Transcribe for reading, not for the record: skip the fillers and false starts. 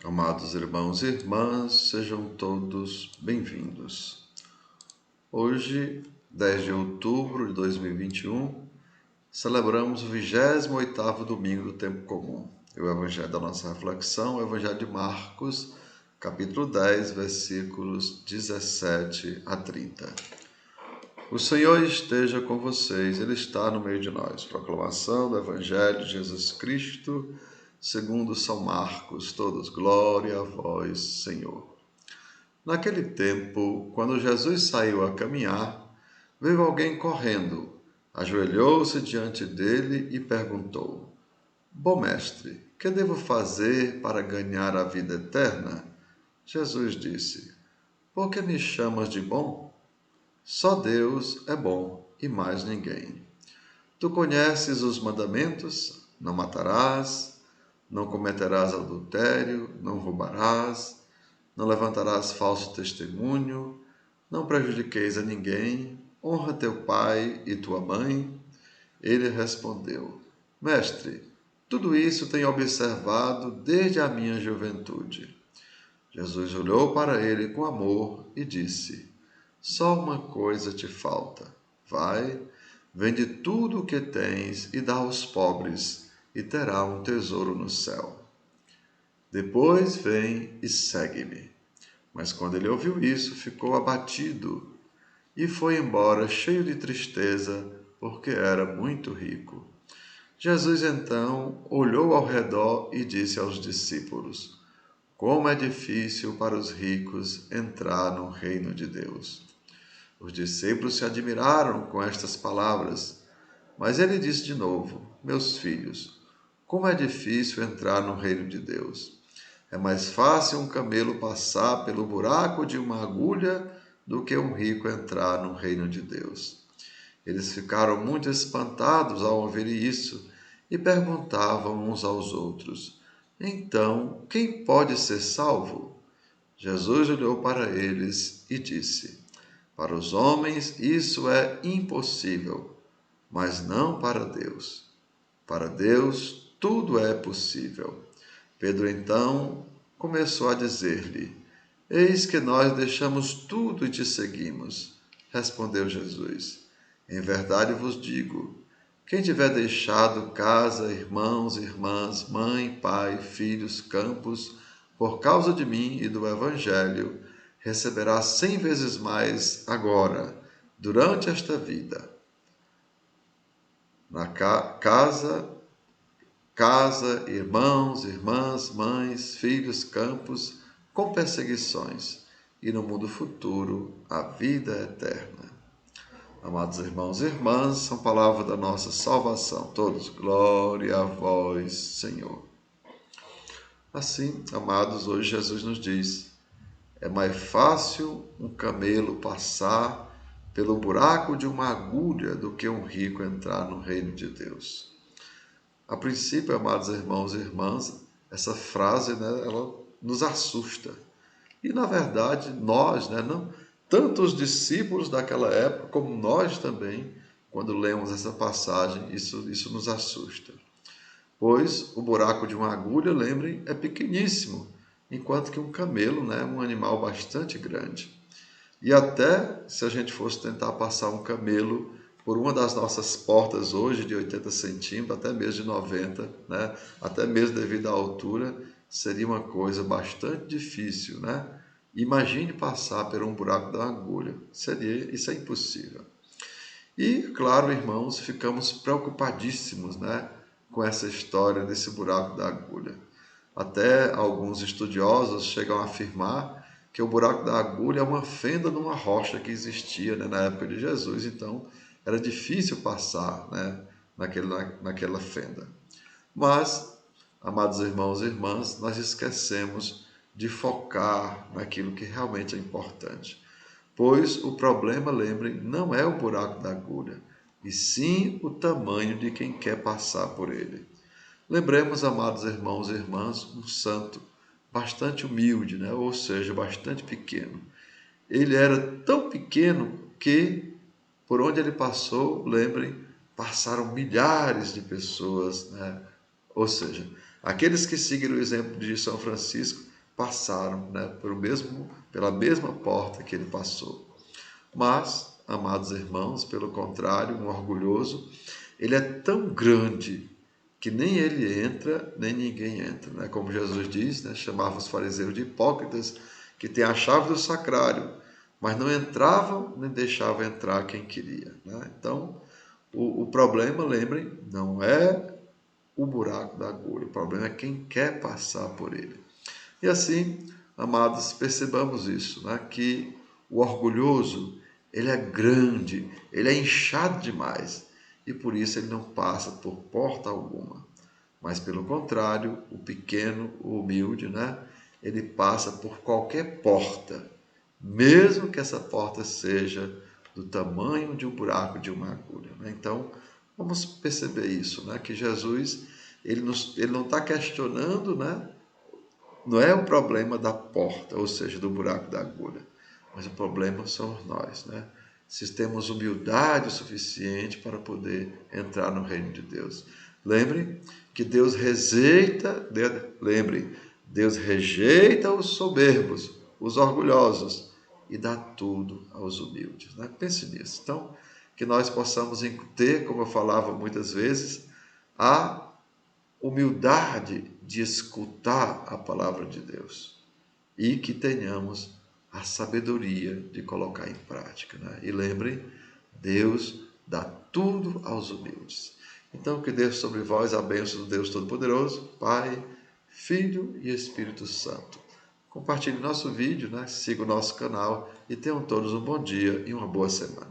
Amados irmãos e irmãs, sejam todos bem-vindos. Hoje, 10 de outubro de 2021, celebramos o 28º domingo do tempo comum. E o evangelho da nossa reflexão é o evangelho de Marcos, capítulo 10, versículos 17 a 30. O Senhor esteja com vocês, Ele está no meio de nós. Proclamação do evangelho de Jesus Cristo, segundo São Marcos. Todos, glória a vós, Senhor. Naquele tempo, quando Jesus saiu a caminhar, veio alguém correndo, ajoelhou-se diante dele e perguntou: Bom mestre, que devo fazer para ganhar a vida eterna? Jesus disse: Por que me chamas de bom? Só Deus é bom e mais ninguém. Tu conheces os mandamentos: não matarás, não cometerás adultério, não roubarás, não levantarás falso testemunho, não prejudiqueis a ninguém, honra teu pai e tua mãe. Ele respondeu: Mestre, tudo isso tenho observado desde a minha juventude. Jesus olhou para ele com amor e disse: Só uma coisa te falta. Vai, vende tudo o que tens e dá aos pobres, e terá um tesouro no céu. Depois vem e segue-me. Mas quando ele ouviu isso, ficou abatido e foi embora cheio de tristeza, porque era muito rico. Jesus então olhou ao redor e disse aos discípulos: Como é difícil para os ricos entrar no reino de Deus. Os discípulos se admiraram com estas palavras, mas ele disse de novo: Meus filhos, como é difícil entrar no reino de Deus. É mais fácil um camelo passar pelo buraco de uma agulha do que um rico entrar no reino de Deus. Eles ficaram muito espantados ao ouvir isso e perguntavam uns aos outros: Então, quem pode ser salvo? Jesus olhou para eles e disse: Para os homens isso é impossível, mas não para Deus. Para Deus tudo é possível. Pedro então começou a dizer-lhe: Eis que nós deixamos tudo e te seguimos. Respondeu Jesus: Em verdade vos digo, quem tiver deixado casa, irmãos, irmãs, mãe, pai, filhos, campos, por causa de mim e do Evangelho, receberá 100 vezes mais agora, durante esta vida. Na casa, irmãos, irmãs, mães, filhos, campos, com perseguições, e no mundo futuro, a vida eterna. Amados irmãos e irmãs, são palavras da nossa salvação. Todos, glória a vós, Senhor. Assim, amados, hoje Jesus nos diz: é mais fácil um camelo passar pelo buraco de uma agulha do que um rico entrar no reino de Deus. A princípio, amados irmãos e irmãs, essa frase, ela nos assusta. E, na verdade, nós, não, tanto os discípulos daquela época, como nós também, quando lemos essa passagem, isso nos assusta. Pois o buraco de uma agulha, lembrem, é pequeníssimo, enquanto que um camelo é um animal bastante grande. E até se a gente fosse tentar passar um camelo por uma das nossas portas hoje de 80 centímetros, até mesmo de 90, até mesmo devido à altura, seria uma coisa bastante difícil, Imagine passar por um buraco da agulha. Isso é impossível. E, claro, irmãos, ficamos preocupadíssimos, com essa história desse buraco da agulha. Até alguns estudiosos chegam a afirmar que o buraco da agulha é uma fenda numa rocha que existia, na época de Jesus, então era difícil passar, naquela fenda. Mas, amados irmãos e irmãs, nós esquecemos de focar naquilo que realmente é importante. Pois o problema, lembrem, não é o buraco da agulha, e sim o tamanho de quem quer passar por ele. Lembremos, amados irmãos e irmãs, um santo bastante humilde, ou seja, bastante pequeno. Ele era tão pequeno que, por onde ele passou, lembrem, passaram milhares de pessoas, Ou seja, aqueles que seguiram o exemplo de São Francisco passaram, né, pela mesma porta que ele passou. Mas, amados irmãos, pelo contrário, um orgulhoso, ele é tão grande que nem ele entra, nem ninguém entra. Né? Como Jesus diz, né? Chamava os fariseus de hipócritas, que têm a chave do sacrário, mas não entravam nem deixavam entrar quem queria. Né? Então, o problema, lembrem, não é o buraco da agulha, o problema é quem quer passar por ele. E assim, amados, percebamos isso, né? Que o orgulhoso, ele é grande, ele é inchado demais, e por isso ele não passa por porta alguma. Mas pelo contrário, o pequeno, o humilde, né? Ele passa por qualquer porta, mesmo que essa porta seja do tamanho de um buraco de uma agulha. Né? Então, vamos perceber isso, né? Que Jesus, ele não está questionando, né? Não é o problema da porta, ou seja, do buraco da agulha, mas o problema somos nós, né? Se temos humildade o suficiente para poder entrar no reino de Deus. Lembre que Deus Deus rejeita os soberbos, os orgulhosos, e dá tudo aos humildes. Né? Pense nisso. Então, que nós possamos ter, como eu falava muitas vezes, a humildade de escutar a palavra de Deus e que tenhamos a sabedoria de colocar em prática. Né? E lembrem, Deus dá tudo aos humildes. Então, que Deus sobre vós a bênção do Deus Todo-Poderoso, Pai, Filho e Espírito Santo. Compartilhe nosso vídeo, né? Siga o nosso canal e tenham todos um bom dia e uma boa semana.